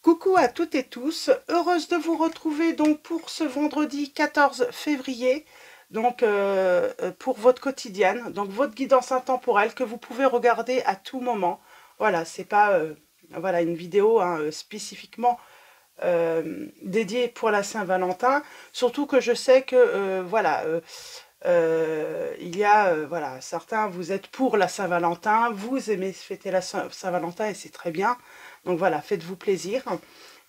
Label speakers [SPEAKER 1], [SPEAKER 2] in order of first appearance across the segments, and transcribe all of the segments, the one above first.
[SPEAKER 1] Coucou à toutes et tous, heureuse de vous retrouver donc pour ce vendredi 14 février, donc pour votre quotidienne, donc votre guidance intemporelle que vous pouvez regarder à tout moment. Voilà, c'est pas voilà, une vidéo spécifiquement dédiée pour la Saint-Valentin, surtout que je sais que voilà, il y a voilà, certains vous êtes pour la Saint-Valentin, vous aimez fêter la Saint-Valentin et c'est très bien. Donc voilà, faites-vous plaisir.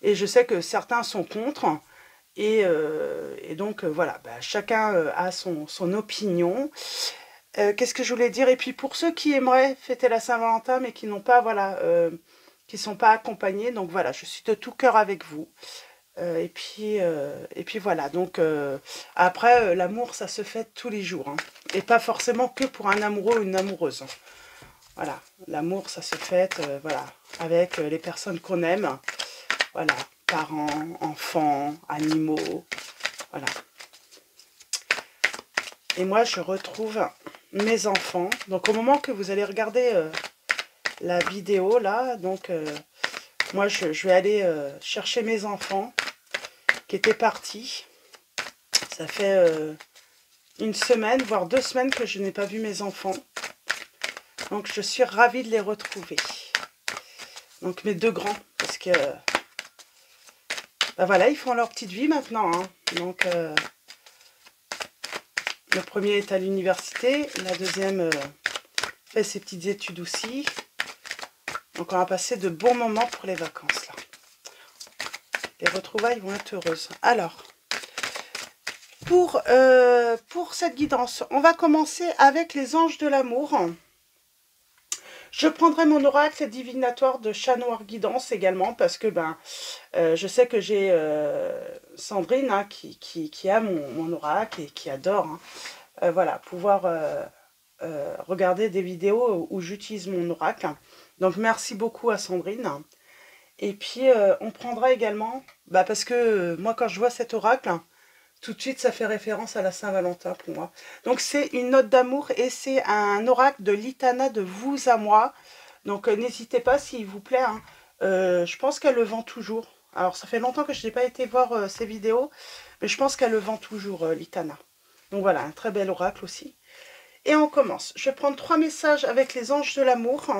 [SPEAKER 1] Et je sais que certains sont contre. Et donc voilà, bah, chacun a son opinion. Qu'est-ce que je voulais dire? Et puis pour ceux qui aimeraient fêter la Saint-Valentin mais qui n'ont pas, voilà, qui ne sont pas accompagnés, donc voilà, je suis de tout cœur avec vous. Et puis voilà, donc après, l'amour, ça se fête tous les jours, hein, et pas forcément que pour un amoureux ou une amoureuse. Voilà, l'amour, ça se fête, voilà, avec les personnes qu'on aime, voilà, parents, enfants, animaux, voilà. Et moi, je retrouve mes enfants. Donc, au moment que vous allez regarder la vidéo, là, donc, moi, je vais aller chercher mes enfants qui étaient partis. Ça fait une semaine, voire 2 semaines que je n'ai pas vu mes enfants. Donc, je suis ravie de les retrouver. Donc, mes 2 grands, parce que, ben voilà, ils font leur petite vie maintenant, hein. Donc, le premier est à l'université, la deuxième fait ses petites études aussi. Donc, on va passer de bons moments pour les vacances, là. Les retrouvailles vont être heureuses. Alors, pour cette guidance, on va commencer avec les anges de l'amour. Je prendrai mon oracle divinatoire de Chat Noir Guidance également, parce que ben, je sais que j'ai Sandrine hein, qui a mon oracle et qui adore voilà, pouvoir regarder des vidéos où j'utilise mon oracle. Donc merci beaucoup à Sandrine. Et puis on prendra également, bah, parce que moi quand je vois cet oracle, tout de suite ça fait référence à la Saint-Valentin pour moi. Donc c'est une note d'amour et c'est un oracle de l'Itana de vous à moi. Donc n'hésitez pas s'il vous plaît. Hein. Je pense qu'elle le vend toujours. Alors ça fait longtemps que je n'ai pas été voir ses vidéos, mais je pense qu'elle le vend toujours, l'Itana. Donc voilà, un très bel oracle aussi. Et on commence. Je vais prendre 3 messages avec les anges de l'amour.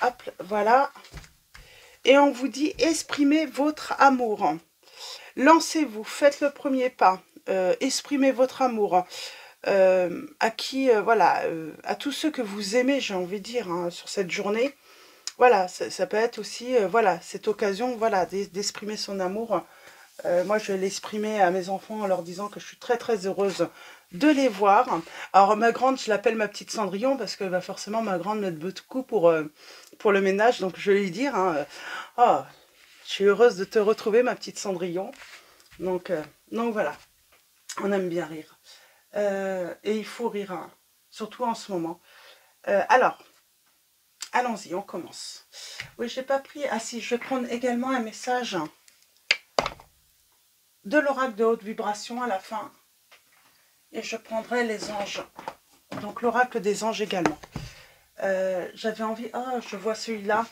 [SPEAKER 1] Hop, voilà. Et on vous dit, exprimez votre amour. Lancez-vous, faites le premier pas. Exprimez votre amour. À qui, voilà, à tous ceux que vous aimez, j'ai envie de dire, hein, sur cette journée. Voilà, ça peut être aussi, voilà, cette occasion, voilà, d'exprimer son amour. Moi, je vais l'exprimer à mes enfants en leur disant que je suis très très heureuse de les voir. Alors, ma grande, je l'appelle ma petite Cendrillon parce que bah, forcément, ma grande m'aide beaucoup pour le ménage. Donc, je vais lui dire, hein, oh, je suis heureuse de te retrouver, ma petite Cendrillon. Donc voilà, on aime bien rire. Et il faut rire, hein, surtout en ce moment. Alors, allons-y, on commence. Oui, j'ai pas pris... Ah si, je vais prendre également un message de l'oracle de haute vibration à la fin. Et je prendrai les anges. Donc l'oracle des anges également. J'avais envie... Oh, je vois celui-là.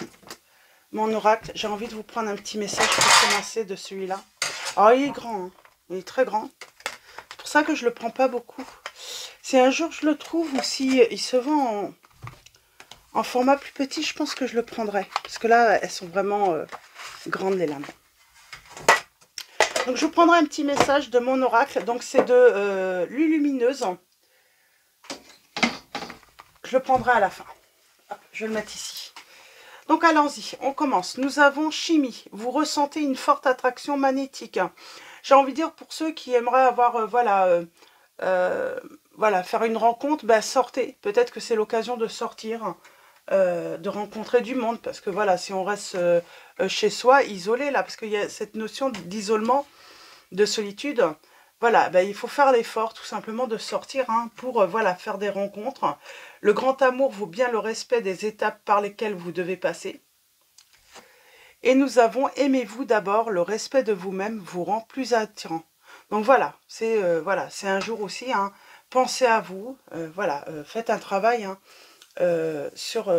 [SPEAKER 1] Mon oracle. J'ai envie de vous prendre un petit message pour commencer de celui-là. Oh, il est grand. Hein. Il est très grand. C'est pour ça que je le prends pas beaucoup. Si un jour je le trouve ou si il se vend en format plus petit, je pense que je le prendrai. Parce que là, elles sont vraiment grandes les lames. Donc, je vous prendrai un petit message de mon oracle. Donc, c'est de Lulumineuse. Je le prendrai à la fin. Hop, je vais le mettre ici. Donc, allons-y. On commence. Nous avons chimie. Vous ressentez une forte attraction magnétique. J'ai envie de dire, pour ceux qui aimeraient avoir, voilà, faire une rencontre, bah, sortez. Peut-être que c'est l'occasion de sortir, de rencontrer du monde. Parce que, voilà, si on reste chez soi, isolé, là, parce qu'il y a cette notion d'isolement, de solitude, voilà, ben, il faut faire l'effort tout simplement de sortir hein, pour voilà, faire des rencontres. Le grand amour vaut bien le respect des étapes par lesquelles vous devez passer. Et nous avons aimez-vous d'abord, le respect de vous-même vous rend plus attirant. Donc voilà, c'est un jour aussi, hein, pensez à vous, faites un travail hein, sur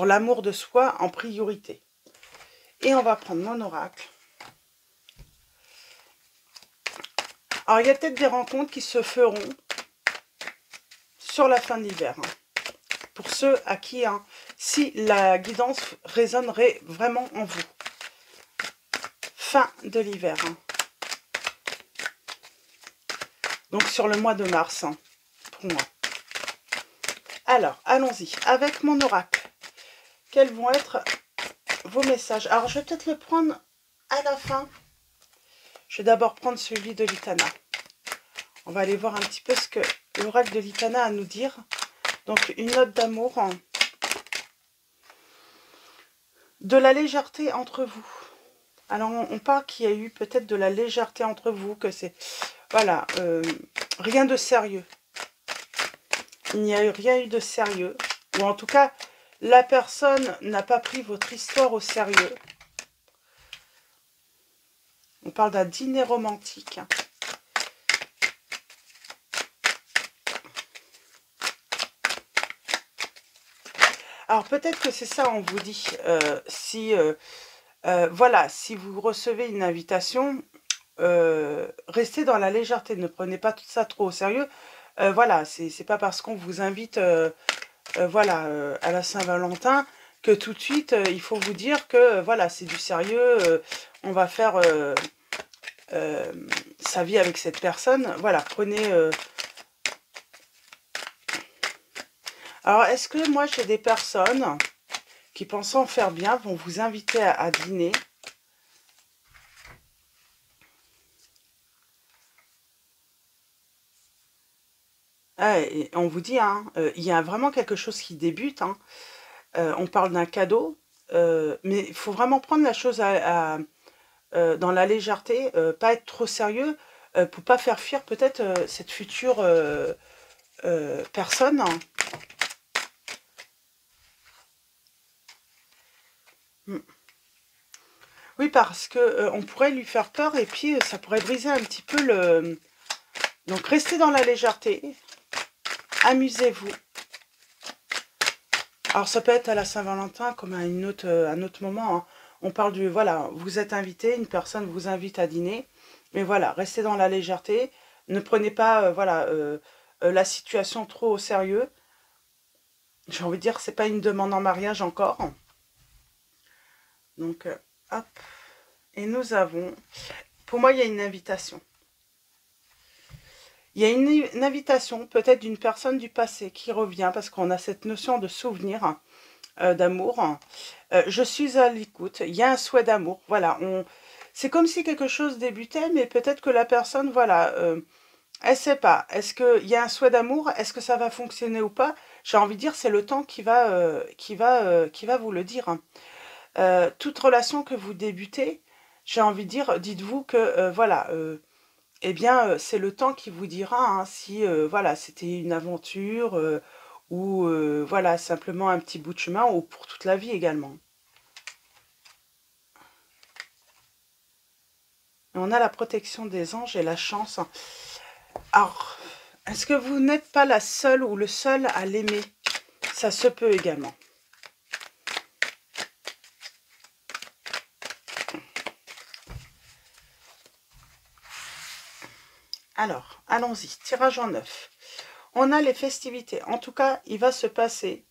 [SPEAKER 1] l'amour de soi en priorité. Et on va prendre mon oracle. Alors, il y a peut-être des rencontres qui se feront sur la fin de l'hiver. Hein. Pour ceux à qui, hein, si la guidance résonnerait vraiment en vous. Fin de l'hiver. Hein. Donc, sur le mois de mars, hein, pour moi. Alors, allons-y. Avec mon oracle, quels vont être vos messages? Alors, je vais peut-être le prendre à la fin. Je vais d'abord prendre celui de l'Itana. On va aller voir un petit peu ce que l'oracle de l'Itana a à nous dire. Donc, une note d'amour. De la légèreté entre vous. Alors, on parle qu'il y a eu peut-être de la légèreté entre vous, que c'est... Voilà, rien de sérieux. Il n'y a eu rien eu de sérieux. Ou en tout cas, la personne n'a pas pris votre histoire au sérieux. On parle d'un dîner romantique. Alors peut-être que c'est ça, on vous dit, voilà, si vous recevez une invitation, restez dans la légèreté, ne prenez pas tout ça trop au sérieux. Voilà, c'est pas parce qu'on vous invite voilà, à la Saint-Valentin que tout de suite, il faut vous dire que voilà, c'est du sérieux, on va faire sa vie avec cette personne. Voilà, prenez... Alors, est-ce que moi, j'ai des personnes qui, pensant faire bien, vont vous inviter à dîner? Ah, et on vous dit, hein, il y a vraiment quelque chose qui débute. Hein. On parle d'un cadeau, mais il faut vraiment prendre la chose dans la légèreté, pas être trop sérieux, pour pas faire fuir peut-être cette future personne. Hein. Oui, parce que on pourrait lui faire peur et puis ça pourrait briser un petit peu le... Donc, restez dans la légèreté, amusez-vous. Alors, ça peut être à la Saint-Valentin comme à un autre moment. Hein. On parle du... Voilà, vous êtes invité, une personne vous invite à dîner. Mais voilà, restez dans la légèreté. Ne prenez pas voilà, la situation trop au sérieux. J'ai envie de dire, c'est pas une demande en mariage encore. Donc, hop. Et nous avons... Pour moi, il y a une invitation. Il y a une invitation peut-être d'une personne du passé qui revient parce qu'on a cette notion de souvenir, d'amour. Je suis à l'écoute, il y a un souhait d'amour. Voilà, c'est comme si quelque chose débutait, mais peut-être que la personne, voilà, elle ne sait pas. Est-ce qu'il y a un souhait d'amour? Est-ce que ça va fonctionner ou pas? J'ai envie de dire, c'est le temps qui va vous le dire. Hein. Toute relation que vous débutez, j'ai envie de dire, dites-vous que, voilà... eh bien, c'est le temps qui vous dira hein, si voilà, c'était une aventure ou voilà, simplement un petit bout de chemin ou pour toute la vie également. Et on a la protection des anges et la chance. Alors, est-ce que vous n'êtes pas la seule ou le seul à l'aimer? Ça se peut également. Alors, allons-y, tirage en 9. On a les festivités. En tout cas, il va se passer,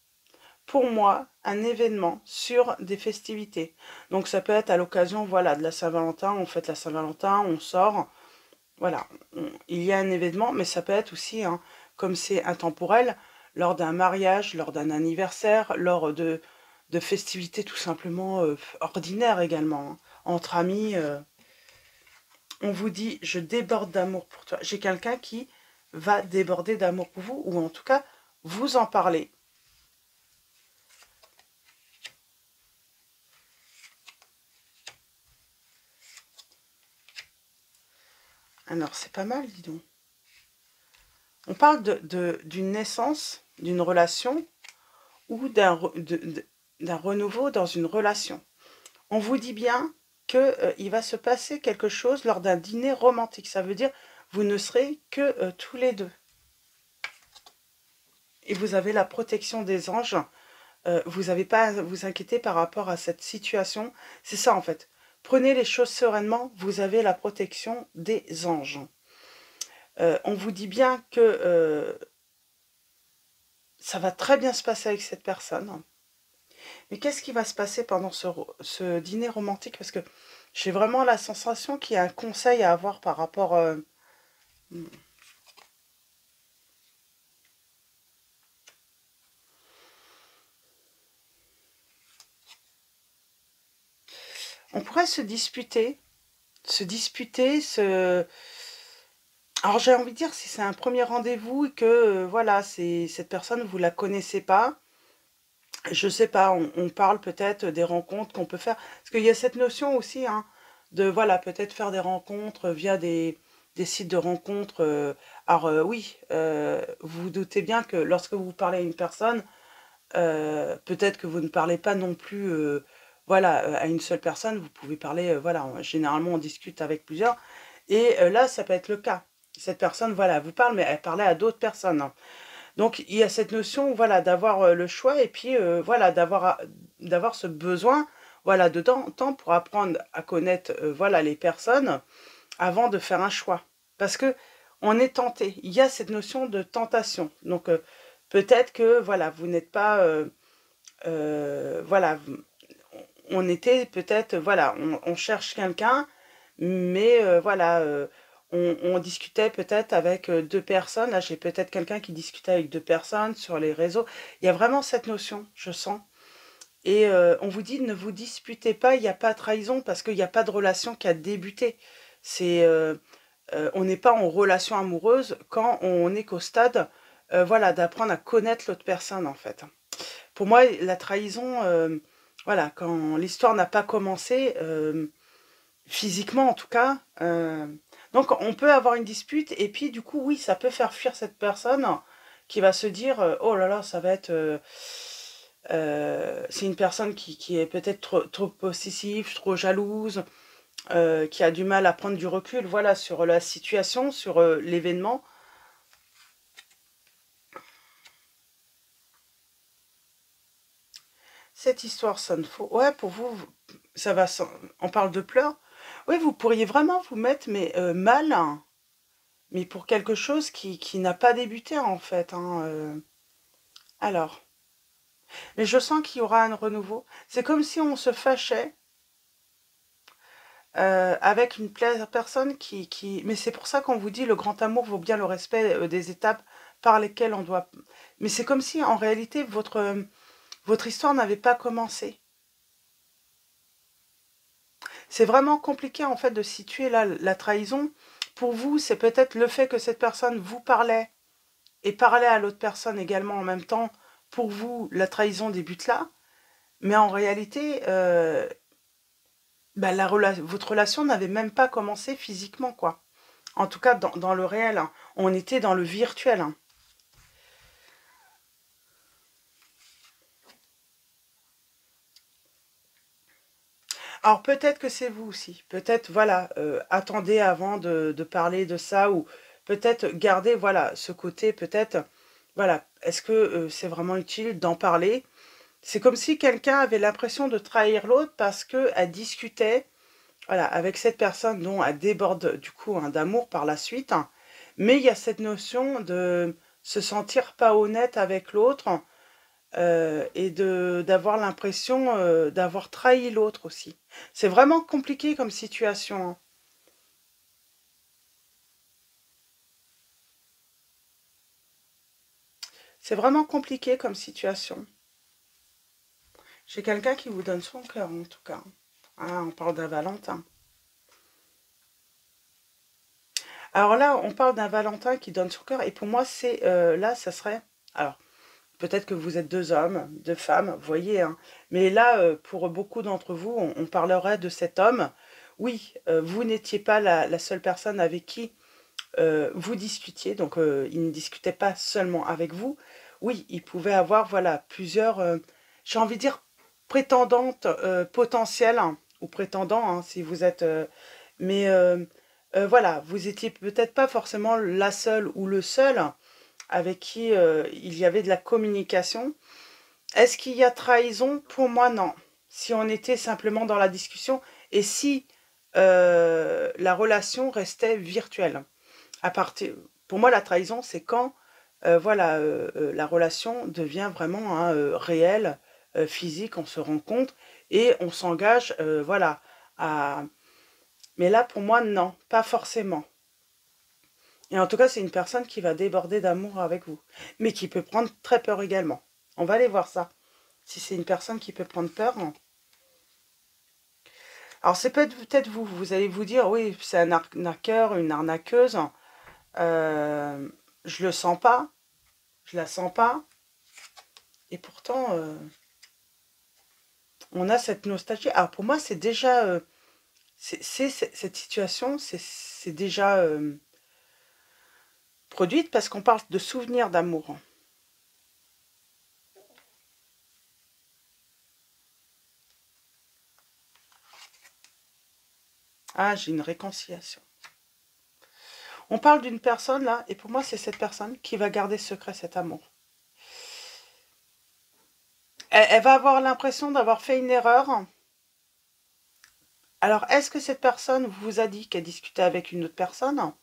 [SPEAKER 1] pour moi, un événement sur des festivités. Donc, ça peut être à l'occasion, voilà, de la Saint-Valentin. On fête la Saint-Valentin, on sort. Voilà, il y a un événement, mais ça peut être aussi, hein, comme c'est intemporel, lors d'un mariage, lors d'un anniversaire, lors de festivités tout simplement ordinaires également. Hein. Entre amis... on vous dit, je déborde d'amour pour toi. J'ai quelqu'un qui va déborder d'amour pour vous, ou en tout cas, vous en parler. Alors, c'est pas mal, dis donc. On parle d'une naissance, d'une relation, ou d'un renouveau dans une relation. On vous dit bien qu'il va se passer quelque chose lors d'un dîner romantique. Ça veut dire vous ne serez que tous les deux. Et vous avez la protection des anges vous n'avez pas à vous inquiéter par rapport à cette situation. C'est ça en fait. Prenez les choses sereinement, vous avez la protection des anges. On vous dit bien que ça va très bien se passer avec cette personne. Mais qu'est-ce qui va se passer pendant ce dîner romantique? Parce que j'ai vraiment la sensation qu'il y a un conseil à avoir par rapport... on pourrait se disputer, Alors j'ai envie de dire, si c'est un premier rendez-vous et que, voilà, cette personne, vous la connaissez pas, je sais pas, on parle peut-être des rencontres qu'on peut faire. Parce qu'il y a cette notion aussi, hein, de, voilà, peut-être faire des rencontres via des sites de rencontres. Alors oui, vous vous doutez bien que lorsque vous parlez à une personne, peut-être que vous ne parlez pas non plus, voilà, à une seule personne. Vous pouvez parler, voilà, généralement on discute avec plusieurs. Et là, ça peut être le cas. Cette personne, voilà, vous parle, mais elle parlait à d'autres personnes, hein. Donc il y a cette notion, voilà, d'avoir le choix et puis voilà, d'avoir ce besoin, voilà, de temps pour apprendre à connaître, voilà, les personnes avant de faire un choix. Parce que on est tenté. Il y a cette notion de tentation. Donc peut-être que voilà, vous n'êtes pas, voilà, on était peut-être, voilà, on cherche quelqu'un, mais voilà. On discutait peut-être avec deux personnes. Là, j'ai peut-être quelqu'un qui discutait avec deux personnes sur les réseaux. Il y a vraiment cette notion, je sens. Et on vous dit, ne vous disputez pas, il n'y a pas de trahison parce qu'il n'y a pas de relation qui a débuté. C'est, on n'est pas en relation amoureuse quand on n'est qu'au stade, voilà, d'apprendre à connaître l'autre personne, en fait. Pour moi, la trahison, voilà, quand l'histoire n'a pas commencé, physiquement en tout cas, donc on peut avoir une dispute et puis du coup, oui, ça peut faire fuir cette personne qui va se dire, oh là là, ça va être... c'est une personne qui est peut-être trop possessive, trop jalouse, qui a du mal à prendre du recul, voilà, sur la situation, sur l'événement. Cette histoire sonne faux. Ouais, pour vous, ça va... On parle de pleurs. Oui, vous pourriez vraiment vous mettre mais mal, hein, mais pour quelque chose qui n'a pas débuté en fait, hein, alors, mais je sens qu'il y aura un renouveau. C'est comme si on se fâchait avec une personne Mais c'est pour ça qu'on vous dit le grand amour vaut bien le respect des étapes par lesquelles on doit... Mais c'est comme si en réalité votre histoire n'avait pas commencé. C'est vraiment compliqué en fait de situer là la trahison. Pour vous, c'est peut-être le fait que cette personne vous parlait et parlait à l'autre personne également en même temps. Pour vous, la trahison débute là. Mais en réalité, bah, votre relation n'avait même pas commencé physiquement, quoi. En tout cas, dans le réel, hein. On était dans le virtuel, hein. Alors peut-être que c'est vous aussi. Peut-être, voilà, attendez avant de parler de ça ou peut-être garder, voilà, ce côté, peut-être, voilà, est-ce que c'est vraiment utile d'en parler? C'est comme si quelqu'un avait l'impression de trahir l'autre parce qu'elle discutait, voilà, avec cette personne dont elle déborde du coup hein, d'amour par la suite. Hein. Mais il y a cette notion de se sentir pas honnête avec l'autre et d'avoir l'impression d'avoir trahi l'autre aussi. C'est vraiment compliqué comme situation. Hein. C'est vraiment compliqué comme situation. J'ai quelqu'un qui vous donne son cœur en tout cas. Ah, on parle d'un Valentin. Alors là, on parle d'un Valentin qui donne son cœur et pour moi, c'est là, ça serait... Alors, peut-être que vous êtes deux hommes, deux femmes, vous voyez, hein. Mais là, pour beaucoup d'entre vous, on parlerait de cet homme. Oui, vous n'étiez pas la seule personne avec qui vous discutiez, donc il ne discutait pas seulement avec vous. Oui, il pouvait avoir, voilà, plusieurs, j'ai envie de dire, prétendantes potentielles, hein, ou prétendants, hein, si vous êtes... mais voilà, vous étiez peut-être pas forcément la seule ou le seul avec qui il y avait de la communication. Est-ce qu'il y a trahison? Pour moi, non. Si on était simplement dans la discussion et si la relation restait virtuelle. À partir, pour moi, la trahison, c'est quand voilà, la relation devient vraiment hein, réelle, physique, on se rencontre et on s'engage, voilà, à... Mais là, pour moi, non, pas forcément. Et en tout cas, c'est une personne qui va déborder d'amour avec vous, mais qui peut prendre très peur également. On va aller voir ça. Si c'est une personne qui peut prendre peur. Alors, c'est peut-être vous. Vous allez vous dire, oui, c'est un arnaqueur, une arnaqueuse. Euh, je le sens pas. Je la sens pas. Et pourtant, on a cette nostalgie. Alors, pour moi, c'est déjà... cette situation, c'est déjà produite parce qu'on parle de souvenirs d'amour. Ah, j'ai une réconciliation. On parle d'une personne là, et pour moi, c'est cette personne qui va garder secret cet amour. Elle va avoir l'impression d'avoir fait une erreur. Alors, est-ce que cette personne vous a dit qu'elle discutait avec une autre personne?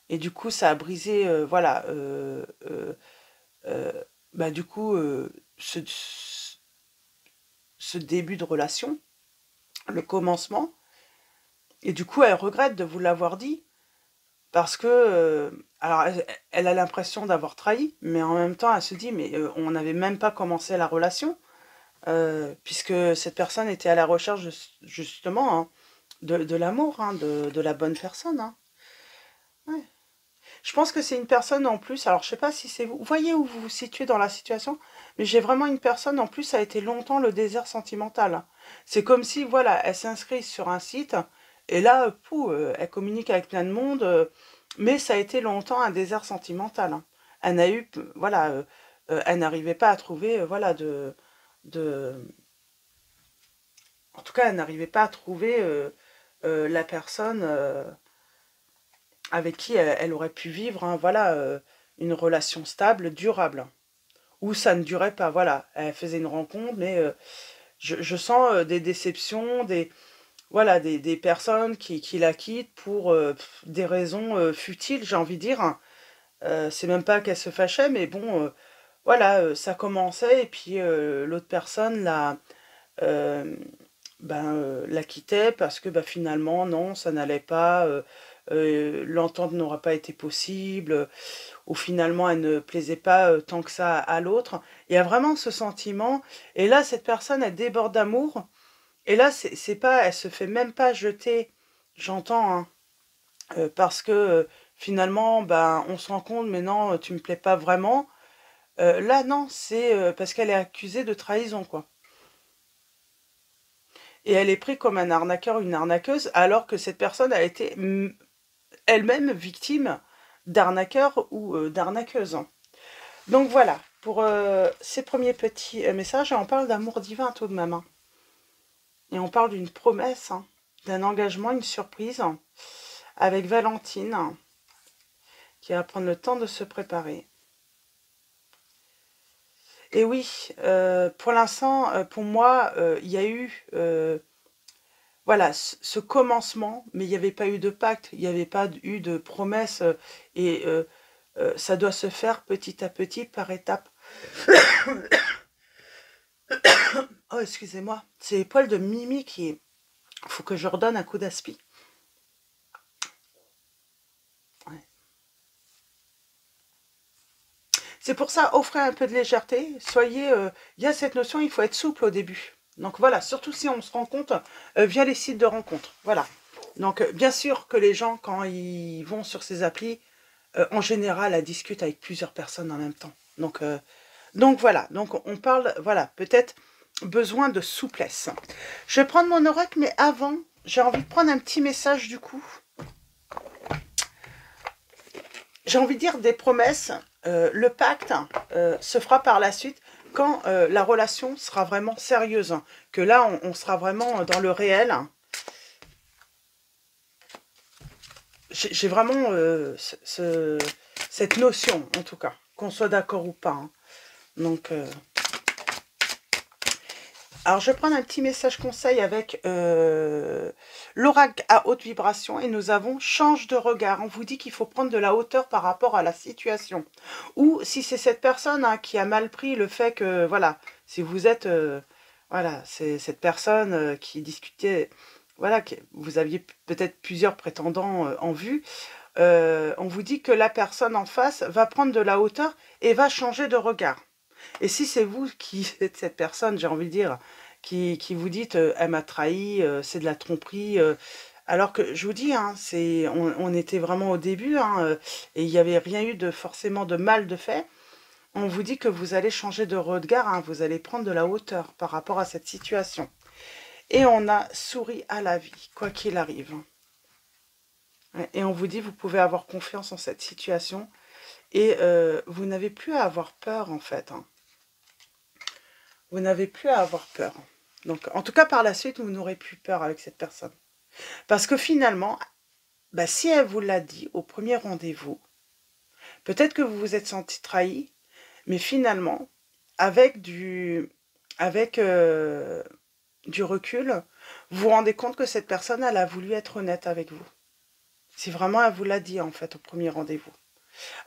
[SPEAKER 1] Et du coup, ça a brisé, voilà, euh, bah, du coup, ce début de relation, le commencement. Et du coup, elle regrette de vous l'avoir dit. Parce que, alors, elle a l'impression d'avoir trahi, mais en même temps, elle se dit, mais on n'avait même pas commencé la relation, puisque cette personne était à la recherche, justement, hein, de l'amour, hein, de la bonne personne. Hein. Ouais. Je pense que c'est une personne en plus, alors je sais pas si c'est vous, voyez où vous vous situez dans la situation, mais j'ai vraiment une personne en plus, ça a été longtemps le désert sentimental. C'est comme si, voilà, elle s'inscrit sur un site, et là, elle communique avec plein de monde, mais ça a été longtemps un désert sentimental. Hein. Elle n'a eu, voilà, elle n'arrivait pas à trouver, voilà, de, en tout cas, elle n'arrivait pas à trouver la personne avec qui elle aurait pu vivre, hein, voilà, une relation stable, durable, où ça ne durait pas, voilà. Elle faisait une rencontre, mais je sens des déceptions, voilà, des personnes qui la quittent pour des raisons futiles, j'ai envie de dire. C'est même pas qu'elle se fâchait, mais bon, voilà, ça commençait, et puis l'autre personne euh, la quittait parce que finalement, non, ça n'allait pas, l'entente n'aura pas été possible, ou finalement elle ne plaisait pas tant que ça à l'autre. Il y a vraiment ce sentiment, et là, cette personne, elle déborde d'amour, et là, c'est pas, elle se fait même pas jeter, j'entends, hein, parce que finalement, on se rend compte, mais non, tu me plais pas vraiment. Là, non, c'est parce qu'elle est accusée de trahison, quoi. Et elle est prise comme un arnaqueur, une arnaqueuse, alors que cette personne a été elle-même victime d'arnaqueurs ou d'arnaqueuses. Donc voilà, pour ces premiers petits messages, on parle d'amour divin tout de même. Hein. Et on parle d'une promesse, hein, d'un engagement, une surprise, avec Valentine, qui va prendre le temps de se préparer. Et oui, pour l'instant, pour moi, il y a eu voilà, ce commencement, mais il n'y avait pas eu de pacte, il n'y avait pas eu de promesse, et ça doit se faire petit à petit, par étapes. Oh, excusez-moi, c'est les poils de Mimi qui... faut que je redonne un coup d'aspi. Ouais. C'est pour ça, offrez un peu de légèreté, soyez... Il y a cette notion, il faut être souple au début. Donc voilà, surtout si on se rencontre via les sites de rencontres. Voilà. Donc bien sûr que les gens, quand ils vont sur ces applis, en général, elles discutent avec plusieurs personnes en même temps. Donc voilà, donc on parle, voilà, peut-être besoin de souplesse. Je vais prendre mon oracle, mais avant, j'ai envie de prendre un petit message du coup. J'ai envie de dire des promesses. Le pacte se fera par la suite quand la relation sera vraiment sérieuse. Que là, on sera vraiment dans le réel. J'ai vraiment cette notion, en tout cas, qu'on soit d'accord ou pas. Hein. Donc, Alors, je vais prendre un petit message conseil avec l'oracle à haute vibration et nous avons change de regard. On vous dit qu'il faut prendre de la hauteur par rapport à la situation. Ou si c'est cette personne hein, qui a mal pris le fait que, voilà, si vous êtes, voilà, c'est cette personne qui discutait, voilà, vous aviez peut-être plusieurs prétendants en vue, on vous dit que la personne en face va prendre de la hauteur et va changer de regard. Et si c'est vous qui êtes cette personne, j'ai envie de dire, qui vous dites elle m'a trahi, c'est de la tromperie, alors que je vous dis, hein, on était vraiment au début, hein, et il n'y avait rien eu de forcément de mal de fait. On vous dit que vous allez changer de regard, hein, vous allez prendre de la hauteur par rapport à cette situation. Et on a souri à la vie, quoi qu'il arrive. Ouais, et on vous dit, vous pouvez avoir confiance en cette situation. Et vous n'avez plus à avoir peur, en fait. Hein. Vous n'avez plus à avoir peur. Donc, en tout cas, par la suite, vous n'aurez plus peur avec cette personne. Parce que finalement, bah, si elle vous l'a dit au premier rendez-vous, peut-être que vous vous êtes senti trahi, mais finalement, avec du recul, vous vous rendez compte que cette personne, elle a voulu être honnête avec vous. Si vraiment elle vous l'a dit, en fait, au premier rendez-vous.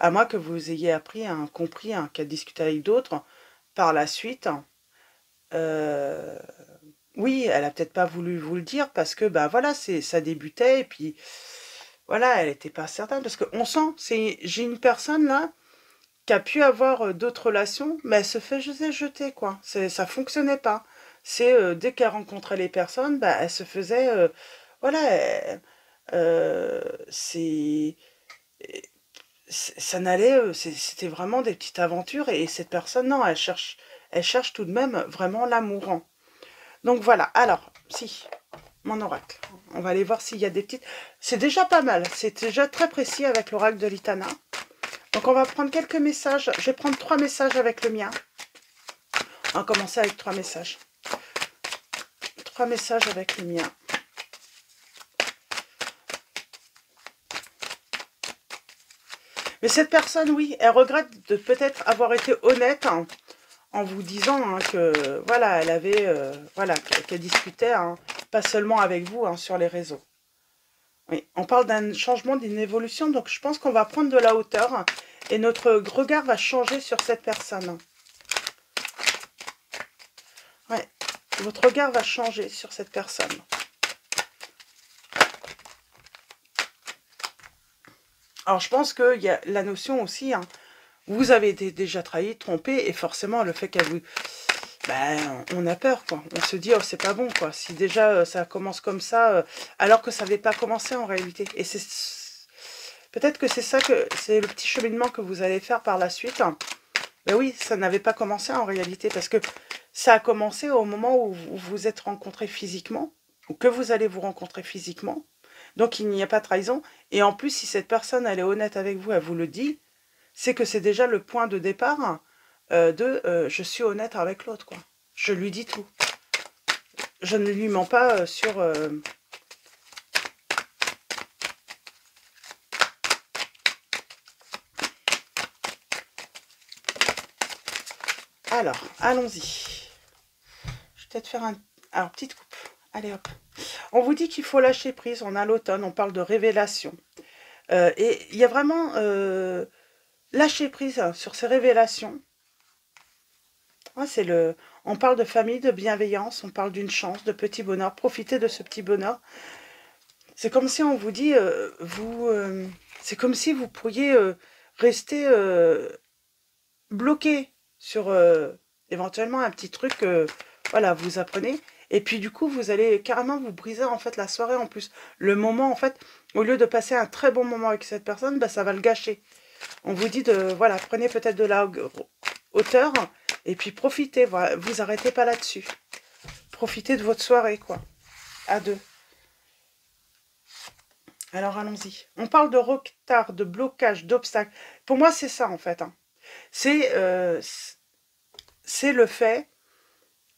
[SPEAKER 1] À moins que vous ayez appris, compris, qu'elle discute avec d'autres, par la suite, oui, elle a peut-être pas voulu vous le dire parce que, bah voilà, ça débutait et puis, voilà, elle n'était pas certaine. Parce qu'on sent, j'ai une personne là qui a pu avoir d'autres relations, mais elle se fait jeter, quoi. Ça fonctionnait pas. Dès qu'elle rencontrait les personnes, bah, elle se faisait, voilà, euh, c'est, ça n'allait, c'était vraiment des petites aventures et cette personne, non, elle cherche tout de même vraiment l'amour. Hein. Donc voilà, alors, si, mon oracle. On va aller voir s'il y a des petites... C'est déjà pas mal, c'est déjà très précis avec l'oracle de l'Itana. Donc on va prendre quelques messages. Je vais prendre 3 messages avec le mien. On va commencer avec 3 messages. 3 messages avec le mien. Mais cette personne, oui, elle regrette de peut-être avoir été honnête hein, en vous disant hein, que, voilà, elle avait, voilà, qu'elle discutait, hein, pas seulement avec vous, hein, sur les réseaux. Oui, on parle d'un changement, d'une évolution, donc je pense qu'on va prendre de la hauteur et notre regard va changer sur cette personne. Ouais, votre regard va changer sur cette personne. Alors, je pense qu'il y a la notion aussi, hein, vous avez été déjà trahi, trompé, et forcément, le fait qu'elle vous... Ben, on a peur, quoi. On se dit, oh, c'est pas bon, quoi. Si déjà, ça commence comme ça, alors que ça n'avait pas commencé en réalité. Et c'est... Peut-être que c'est ça que... C'est le petit cheminement que vous allez faire par la suite. Ben oui, ça n'avait pas commencé en réalité, parce que ça a commencé au moment où vous vous êtes rencontrés physiquement, ou que vous allez vous rencontrer physiquement. Donc, il n'y a pas de trahison. Et en plus, si cette personne, elle est honnête avec vous, elle vous le dit, c'est que c'est déjà le point de départ je suis honnête avec l'autre, quoi. Je lui dis tout. Je ne lui mens pas sur... Alors, allons-y. Je vais peut-être faire un... Alors, petite coupe. Allez, hop. On vous dit qu'il faut lâcher prise. On a l'automne, on parle de révélation. Et il y a vraiment lâcher prise sur ces révélations. Ouais, on parle de famille, de bienveillance, on parle d'une chance, de petit bonheur. Profitez de ce petit bonheur. C'est comme si on vous dit, c'est comme si vous pourriez rester bloqué sur éventuellement un petit truc, voilà, vous apprenez. Et puis du coup, vous allez carrément vous briser en fait la soirée en plus. Le moment en fait, au lieu de passer un très bon moment avec cette personne, bah, ça va le gâcher. On vous dit de, voilà, prenez peut-être de la hauteur et puis profitez, voilà, vous arrêtez pas là-dessus. Profitez de votre soirée, quoi, à deux. Alors allons-y. On parle de retard, de blocage, d'obstacles. Pour moi, c'est ça en fait. Hein. C'est le fait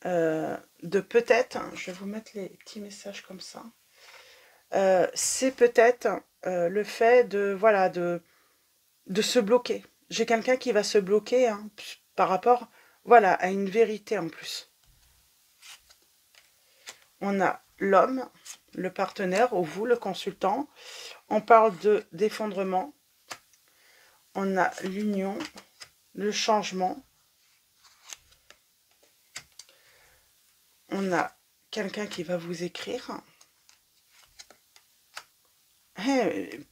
[SPEAKER 1] de peut-être, je vais vous mettre les petits messages comme ça, c'est peut-être le fait de, voilà, de se bloquer. J'ai quelqu'un qui va se bloquer hein, par rapport, voilà, à une vérité en plus. on a l'homme, le partenaire, ou vous, le consultant. On parle d'effondrement. On a l'union, le changement. On a quelqu'un qui va vous écrire.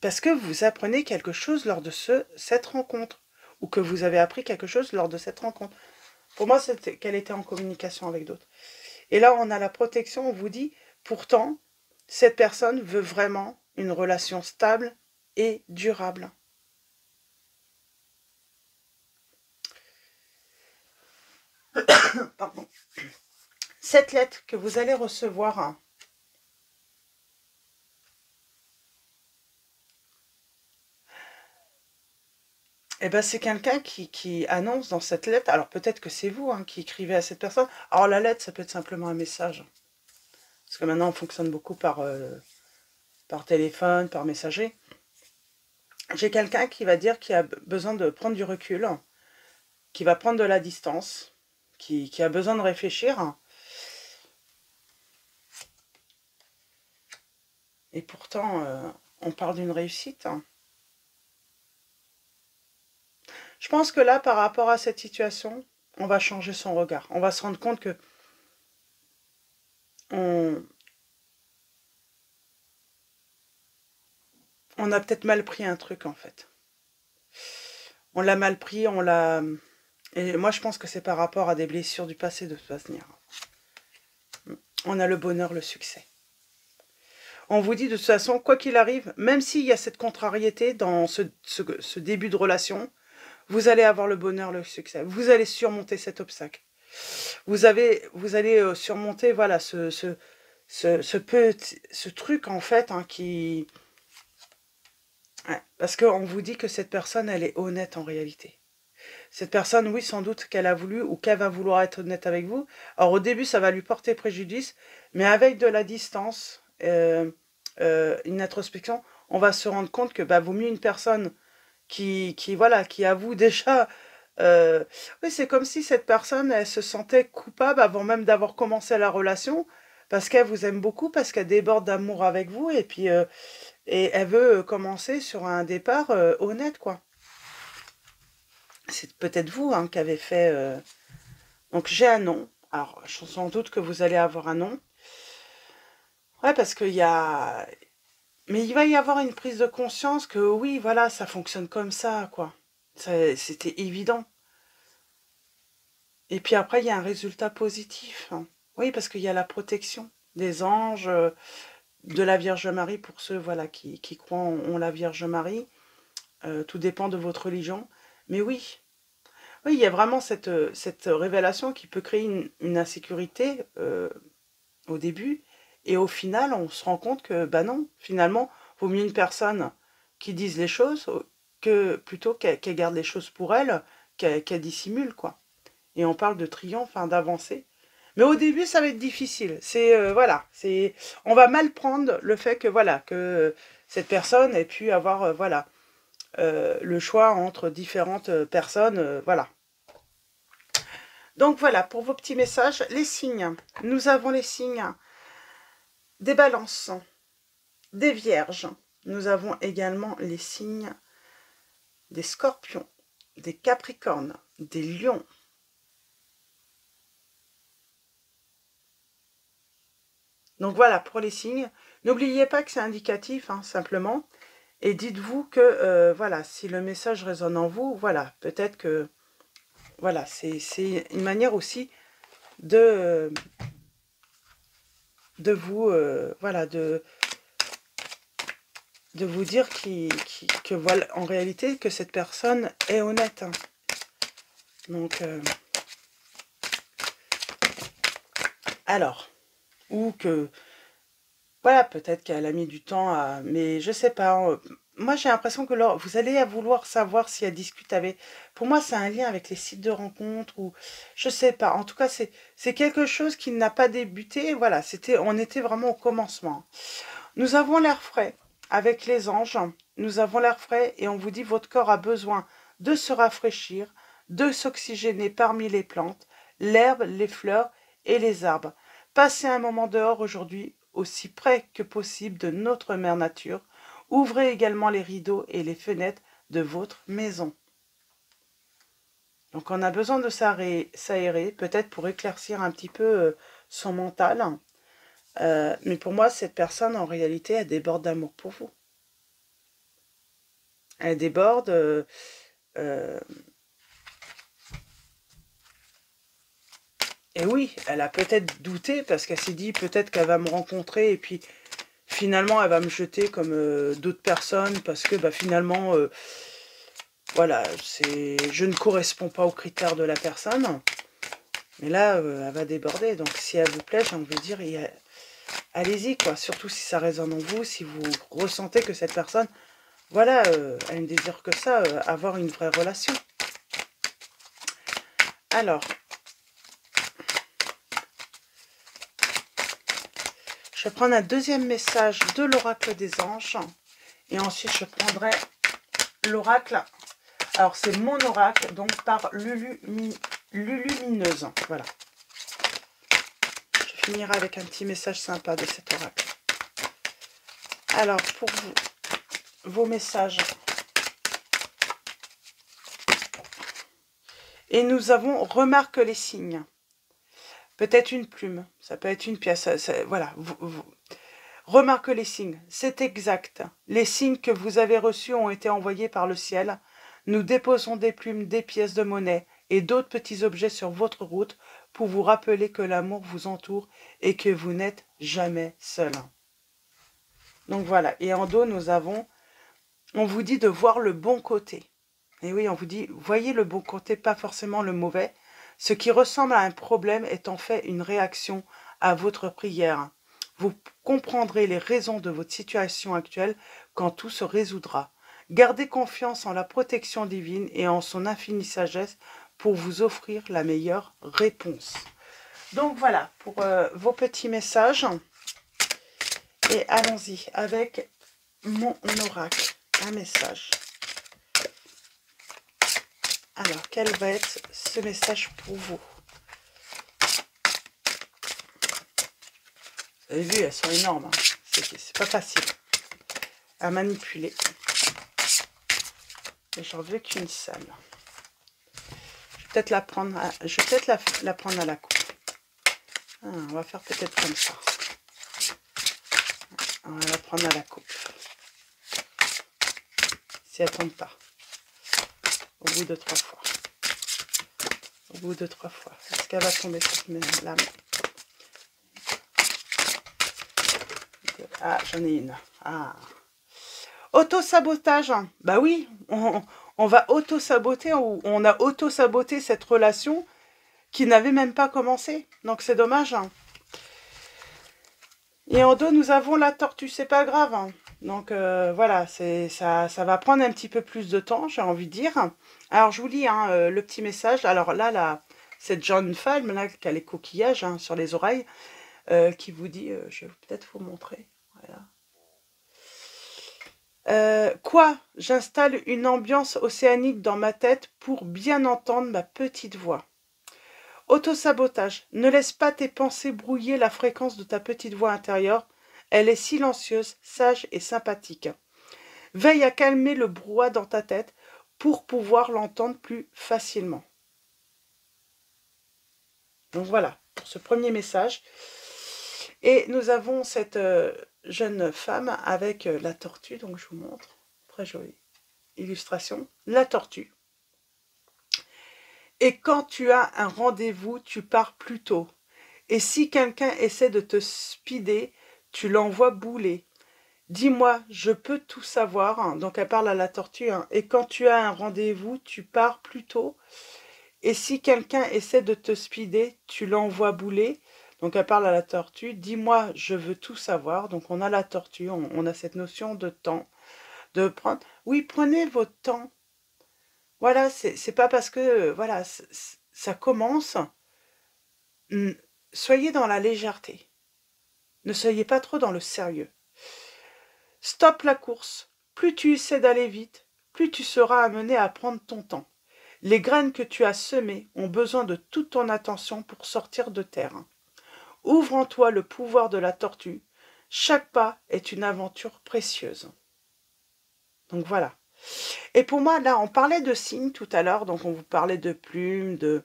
[SPEAKER 1] Parce que vous apprenez quelque chose lors de cette rencontre. Ou que vous avez appris quelque chose lors de cette rencontre. Pour moi, c'était qu'elle était en communication avec d'autres. Et là, on a la protection, on vous dit, pourtant, cette personne veut vraiment une relation stable et durable. Pardon. Cette lettre que vous allez recevoir, eh ben, c'est quelqu'un qui annonce dans cette lettre, alors peut-être que c'est vous qui écrivez à cette personne. Alors la lettre, ça peut être simplement un message. Parce que maintenant, on fonctionne beaucoup par téléphone, par messager. J'ai quelqu'un qui va dire qu'il a besoin de prendre du recul, qui va prendre de la distance, qui a besoin de réfléchir. Et pourtant, on parle d'une réussite. Je pense que là, par rapport à cette situation, on va changer son regard. On va se rendre compte que on a peut-être mal pris un truc, en fait. On l'a mal pris, on l'a... Et moi, je pense que c'est par rapport à des blessures du passé de toute façon. On a le bonheur, le succès. On vous dit de toute façon, quoi qu'il arrive, même s'il y a cette contrariété dans ce début de relation, vous allez avoir le bonheur, le succès. Vous allez surmonter cet obstacle. Vous allez surmonter, voilà, ce truc, en fait, qui... Ouais, parce qu'on vous dit que cette personne, elle est honnête en réalité. Cette personne, oui, sans doute qu'elle a voulu ou qu'elle va vouloir être honnête avec vous. Alors, au début, ça va lui porter préjudice, mais avec de la distance, une introspection, on va se rendre compte que vaut mieux une personne qui avoue déjà... oui, c'est comme si cette personne, elle se sentait coupable avant même d'avoir commencé la relation, parce qu'elle vous aime beaucoup, parce qu'elle déborde d'amour avec vous, et puis et elle veut commencer sur un départ honnête, quoi. C'est peut-être vous qui avez fait... Donc j'ai un nom. Alors, sans doute que vous allez avoir un nom. Ouais, parce qu'il y a... Mais il va y avoir une prise de conscience que oui, voilà, ça fonctionne comme ça, quoi. C'était évident. Et puis après, il y a un résultat positif. Oui, parce qu'il y a la protection des anges, de la Vierge Marie, pour ceux voilà, qui croient en la Vierge Marie. Tout dépend de votre religion. Mais oui, il y a vraiment cette révélation qui peut créer une insécurité au début. Et au final, on se rend compte que, bah non, finalement, vaut mieux une personne qui dise les choses que plutôt qu'elle garde les choses pour elle, qu'elle dissimule, quoi. Et on parle de triomphe, d'avancée. Mais au début, ça va être difficile. Voilà, on va mal prendre le fait que, voilà, que cette personne ait pu avoir, voilà, le choix entre différentes personnes, voilà. Donc voilà, pour vos petits messages, les signes. Nous avons les signes des balances, des vierges. Nous avons également les signes des scorpions, des capricornes, des lions. Donc voilà, pour les signes. N'oubliez pas que c'est indicatif, simplement. Et dites-vous que, voilà, si le message résonne en vous, voilà, peut-être que, voilà, c'est une manière aussi de vous, voilà, de vous dire que voilà, en réalité, que cette personne est honnête. Donc, alors, ou que, voilà, peut-être qu'elle a mis du temps à... Mais je sais pas, moi j'ai l'impression que vous allez vouloir savoir si elle discute avec... Pour moi, c'est un lien avec les sites de rencontres, ou je sais pas. En tout cas, c'est quelque chose qui n'a pas débuté. Voilà, on était vraiment au commencement. Nous avons l'air frais avec les anges. Nous avons l'air frais et on vous dit votre corps a besoin de se rafraîchir, de s'oxygéner parmi les plantes, l'herbe, les fleurs et les arbres. Passez un moment dehors aujourd'hui, aussi près que possible de notre mère nature. Ouvrez également les rideaux et les fenêtres de votre maison. Donc on a besoin de s'aérer, peut-être pour éclaircir un petit peu son mental. Mais pour moi, cette personne, en réalité, elle déborde d'amour pour vous. Elle déborde... et oui, elle a peut-être douté parce qu'elle s'est dit peut-être qu'elle va me rencontrer et puis finalement elle va me jeter comme d'autres personnes parce que bah, finalement, voilà, je ne corresponds pas aux critères de la personne. Mais là, elle va déborder. Donc si elle vous plaît, j'ai envie de dire, allez-y, quoi. Surtout si ça résonne en vous, si vous ressentez que cette personne, voilà, elle ne désire que ça, avoir une vraie relation. Alors, je vais prendre un deuxième message de l'oracle des anges. Et ensuite, je prendrai l'oracle. Alors, c'est mon oracle, donc par Lulumineuse. Voilà. Je finirai avec un petit message sympa de cet oracle. Alors, pour vous, vos messages. Et nous avons remarque les signes. Peut-être une plume, ça peut être une pièce. Voilà, remarque les signes, c'est exact. Les signes que vous avez reçus ont été envoyés par le ciel. Nous déposons des plumes, des pièces de monnaie et d'autres petits objets sur votre route pour vous rappeler que l'amour vous entoure et que vous n'êtes jamais seul. Donc voilà, et en dos, on vous dit de voir le bon côté. Et oui, on vous dit, voyez le bon côté, pas forcément le mauvais. Ce qui ressemble à un problème est en fait une réaction à votre prière. Vous comprendrez les raisons de votre situation actuelle quand tout se résoudra. Gardez confiance en la protection divine et en son infinie sagesse pour vous offrir la meilleure réponse. Donc voilà pour vos petits messages. Et allons-y avec mon oracle. Un message. Alors, quel va être ce message pour vous? Vous avez vu, elles sont énormes. Hein. C'est pas facile à manipuler. Et j'en veux qu'une seule. Je vais peut-être la prendre la prendre à la coupe. Ah, on va faire peut-être comme ça. On va la prendre à la coupe. Si elle ne tombe pas. Au bout de 3 fois. Au bout de 3 fois. Est-ce qu'elle va tomber cette lame? Ah, j'en ai une. Ah. Auto-sabotage. Bah oui, on va auto-saboter. On a auto-saboté cette relation qui n'avait même pas commencé. Donc c'est dommage. Et en dos, nous avons la tortue. C'est pas grave. Donc voilà, ça va prendre un petit peu plus de temps, j'ai envie de dire. Alors je vous lis le petit message. Alors là, cette jeune femme là, qui a les coquillages sur les oreilles, qui vous dit, je vais peut-être vous montrer. Voilà. Quoi? J'installe une ambiance océanique dans ma tête pour bien entendre ma petite voix. Autosabotage. Ne laisse pas tes pensées brouiller la fréquence de ta petite voix intérieure. Elle est silencieuse, sage et sympathique. Veille à calmer le brouhaha dans ta tête pour pouvoir l'entendre plus facilement. Donc voilà, pour ce premier message. Et nous avons cette jeune femme avec la tortue, donc je vous montre. Très jolie illustration. La tortue. Et quand tu as un rendez-vous, tu pars plus tôt. Et si quelqu'un essaie de te speeder, tu l'envoies bouler. Dis-moi, je peux tout savoir. Donc elle parle à la tortue. Et quand tu as un rendez-vous, tu pars plus tôt. Et si quelqu'un essaie de te speeder, tu l'envoies bouler. Donc elle parle à la tortue. Dis-moi, je veux tout savoir. Donc on a la tortue, on a cette notion de temps. De prendre. Oui, prenez votre temps. Voilà, c'est pas parce que voilà, ça commence. Soyez dans la légèreté. Ne soyez pas trop dans le sérieux. Stop la course. Plus tu essaies d'aller vite, plus tu seras amené à prendre ton temps. Les graines que tu as semées ont besoin de toute ton attention pour sortir de terre. Ouvre en toi le pouvoir de la tortue. Chaque pas est une aventure précieuse. Donc voilà. Et pour moi, là, on parlait de signes tout à l'heure, donc on vous parlait de plumes, de,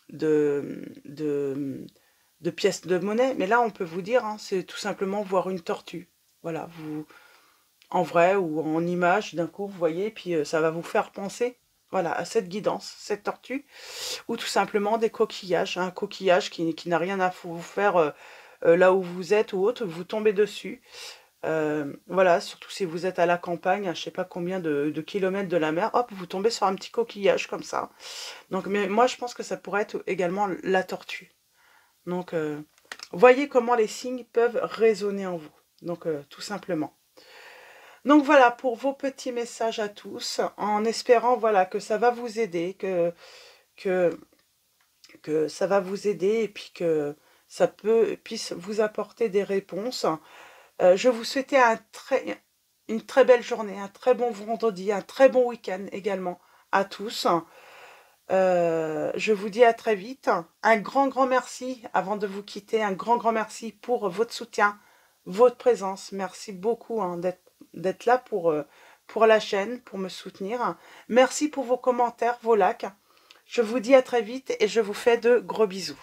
[SPEAKER 1] de, de pièces de monnaie, mais là, on peut vous dire, hein, c'est tout simplement voir une tortue. Voilà, vous, en vrai ou en image, d'un coup, vous voyez, puis ça va vous faire penser, voilà, à cette guidance, cette tortue, ou tout simplement des coquillages, un coquillage qui n'a rien à vous faire là où vous êtes ou autre, vous tombez dessus. Voilà, surtout si vous êtes à la campagne, à je sais pas combien de kilomètres de la mer, hop, vous tombez sur un petit coquillage comme ça. Donc, mais moi, je pense que ça pourrait être également la tortue. Donc, voyez comment les signes peuvent résonner en vous. Donc, tout simplement. Donc voilà pour vos petits messages à tous, en espérant voilà que ça va vous aider, que, que ça va vous aider et puis que ça puisse vous apporter des réponses. Je vous souhaitais une très belle journée, un très bon vendredi, un très bon week-end également à tous. Je vous dis à très vite. Un grand merci avant de vous quitter. Un grand merci pour votre soutien, votre présence. Merci beaucoup hein, d'être là pour la chaîne, pour me soutenir. Merci pour vos commentaires, vos likes. Je vous dis à très vite et je vous fais de gros bisous.